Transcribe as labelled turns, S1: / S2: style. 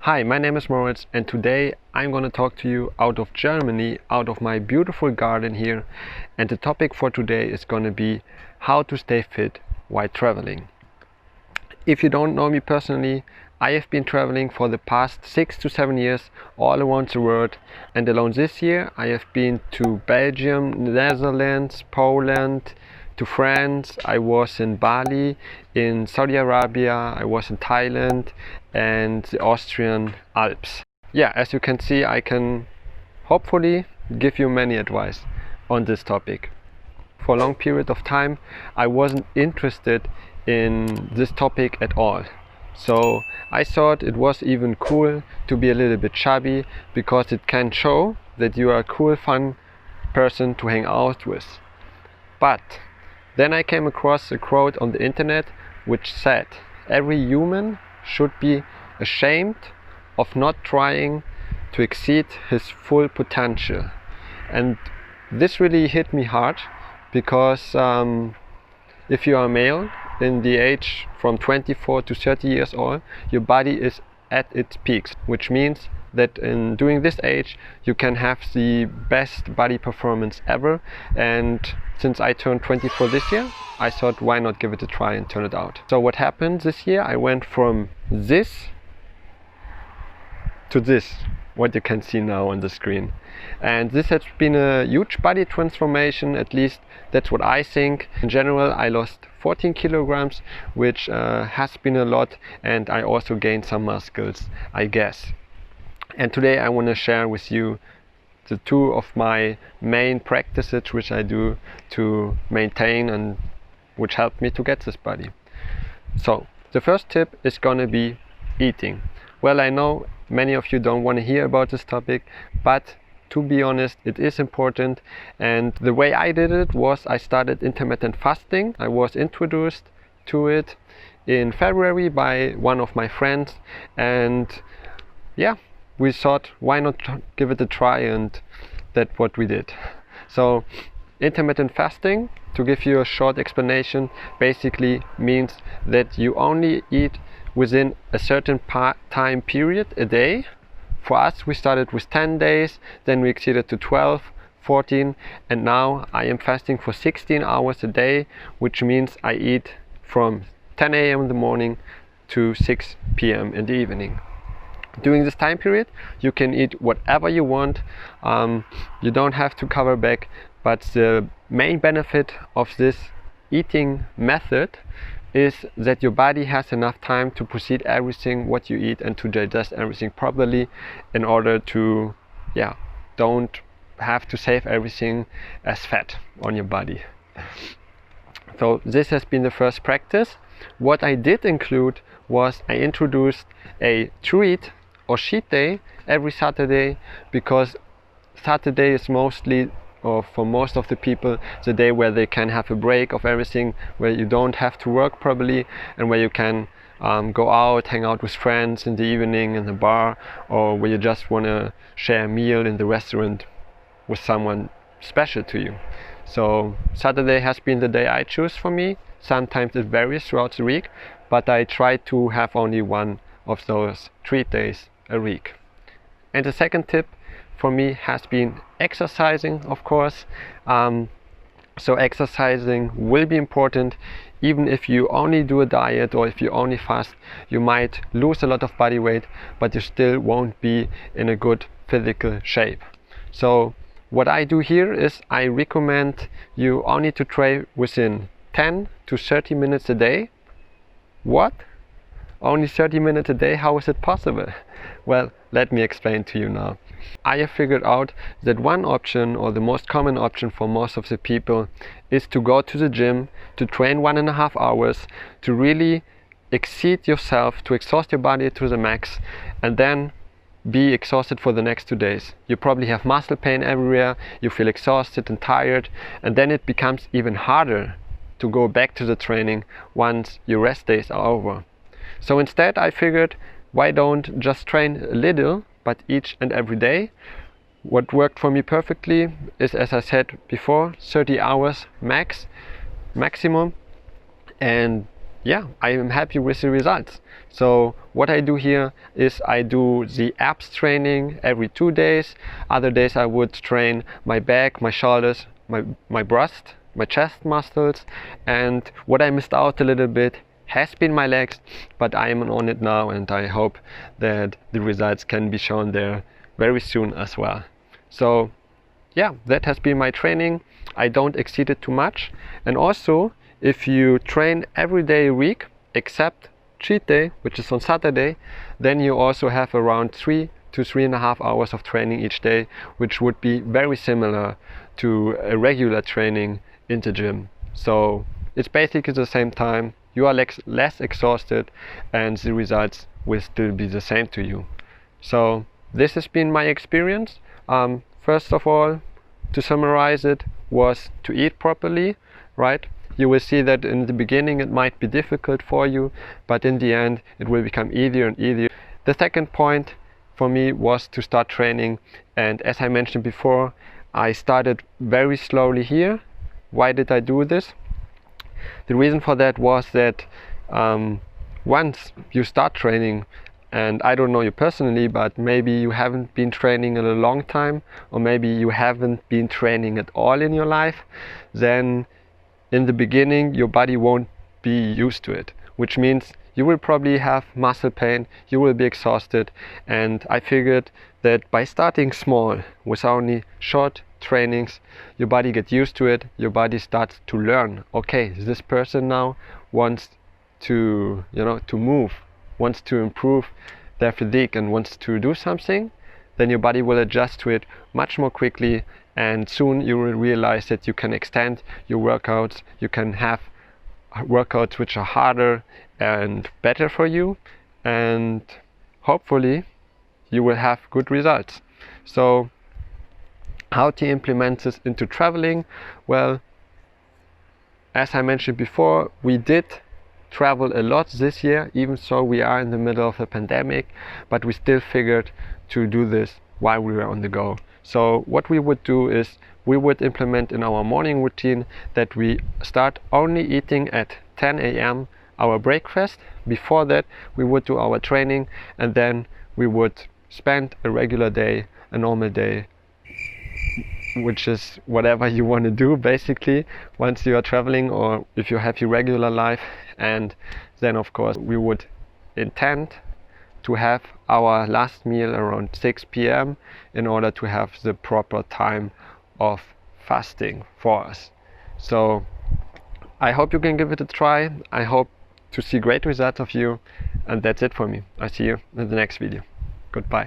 S1: Hi, my name is Moritz and today I'm gonna talk to you out of Germany, out of my beautiful garden here, and the topic for today is gonna be how to stay fit while traveling. If you don't know me personally, I have been traveling for the past 6 to 7 years all around the world, and alone this year I have been to Belgium, Netherlands, Poland, to France. I was in Bali, in Saudi Arabia, I was in Thailand and the Austrian Alps. Yeah, as you can see, I can hopefully give you many advice on this topic. For a long period of time I wasn't interested in this topic at all. So I thought it was even cool to be a little bit chubby because it can show that you are a cool, fun person to hang out with. But then I came across a quote on the internet which said every human should be ashamed of not trying to exceed his full potential. And this really hit me hard because if you are a male in the age from 24 to 30 years old, your body is at its peaks, which means that in during this age you can have the best body performance ever. And since I turned 24 this year, I thought why not give it a try and turn it out. So what happened this year, I went from this to this, what you can see now on the screen. And this has been a huge body transformation, at least that's what I think. In general, I lost 14 kilograms, which has been a lot, and I also gained some muscles, I guess. And today I want to share with you the two of my main practices which I do to maintain and which helped me to get this body. So the first tip is gonna be eating. Well, I know many of you don't want to hear about this topic, but to be honest, it is important. And the way I did it was I started intermittent fasting. I was introduced to it in February by one of my friends, and yeah, we thought why not give it a try, and that's what we did. So intermittent fasting, to give you a short explanation, basically means that you only eat within a certain time period a day. For us, we started with 10 days, then we exceeded to 12, 14, and now I am fasting for 16 hours a day, which means I eat from 10 a.m. in the morning to 6 p.m. in the evening. During this time period, you can eat whatever you want. You don't have to cover back, but the main benefit of this eating method is that your body has enough time to proceed everything what you eat and to digest everything properly, in order to don't have to save everything as fat on your body. So this has been the first practice. What I did include was I introduced a treat or cheat day every Saturday, because Saturday is mostly, or for most of the people, the day where they can have a break of everything, where you don't have to work probably, and where you can go out, hang out with friends in the evening in the bar, or where you just want to share a meal in the restaurant with someone special to you. So Saturday has been the day I choose for me. Sometimes it varies throughout the week, but I try to have only one of those treat days a week. And the second tip for me has been exercising, of course. So exercising will be important. Even if you only do a diet or if you only fast, you might lose a lot of body weight, but you still won't be in a good physical shape. So what I do here is I recommend you only to train within 10 to 30 minutes a day. What? Only 30 minutes a day? How is it possible? Well, let me explain to you now. I have figured out that one option, or the most common option for most of the people, is to go to the gym, to train 1.5 hours, to really exceed yourself, to exhaust your body to the max, and then be exhausted for the next 2 days. You probably have muscle pain everywhere, you feel exhausted and tired, and then it becomes even harder to go back to the training once your rest days are over. So instead I figured, why don't just train a little, but each and every day. What worked for me perfectly is, as I said before, 30 hours maximum. And yeah, I am happy with the results. So what I do here is I do the abs training every 2 days. Other days I would train my back, my shoulders, my breast, my chest muscles. And what I missed out a little bit has been my legs, but I am on it now, and I hope that the results can be shown there very soon as well. So yeah, that has been my training. I don't exceed it too much. And also, if you train every day a week except cheat day, which is on Saturday, then you also have around 3 to 3.5 hours of training each day, which would be very similar to a regular training in the gym. So it's basically the same time, you are less exhausted, and the results will still be the same to you. So this has been my experience. First of all, to summarize it, was to eat properly, right? You will see that in the beginning it might be difficult for you, but in the end it will become easier and easier. The second point for me was to start training, and as I mentioned before, I started very slowly here. Why did I do this? The reason for that was that once you start training, and I don't know you personally, but maybe you haven't been training in a long time, or maybe you haven't been training at all in your life, then in the beginning your body won't be used to it, which means you will probably have muscle pain, you will be exhausted. And I figured that by starting small with only short trainings, your body gets used to it, your body starts to learn, okay, this person now wants to, to move, wants to improve their physique and wants to do something. Then your body will adjust to it much more quickly, and soon you will realize that you can extend your workouts, you can have workouts which are harder and better for you, and hopefully you will have good results. So how to implement this into traveling? Well, as I mentioned before, we did travel a lot this year, even so we are in the middle of a pandemic, but we still figured to do this while we were on the go. So what we would do is we would implement in our morning routine that we start only eating at 10 a.m. our breakfast. Before that we would do our training, and then we would spend a regular day, a normal day, which is whatever you want to do basically once you are traveling, or if you have your regular life. And then of course we would intend to have our last meal around 6 p.m. in order to have the proper time of fasting for us. So I hope you can give it a try. I hope to see great results of you, and that's it for me. I see you in the next video. Goodbye.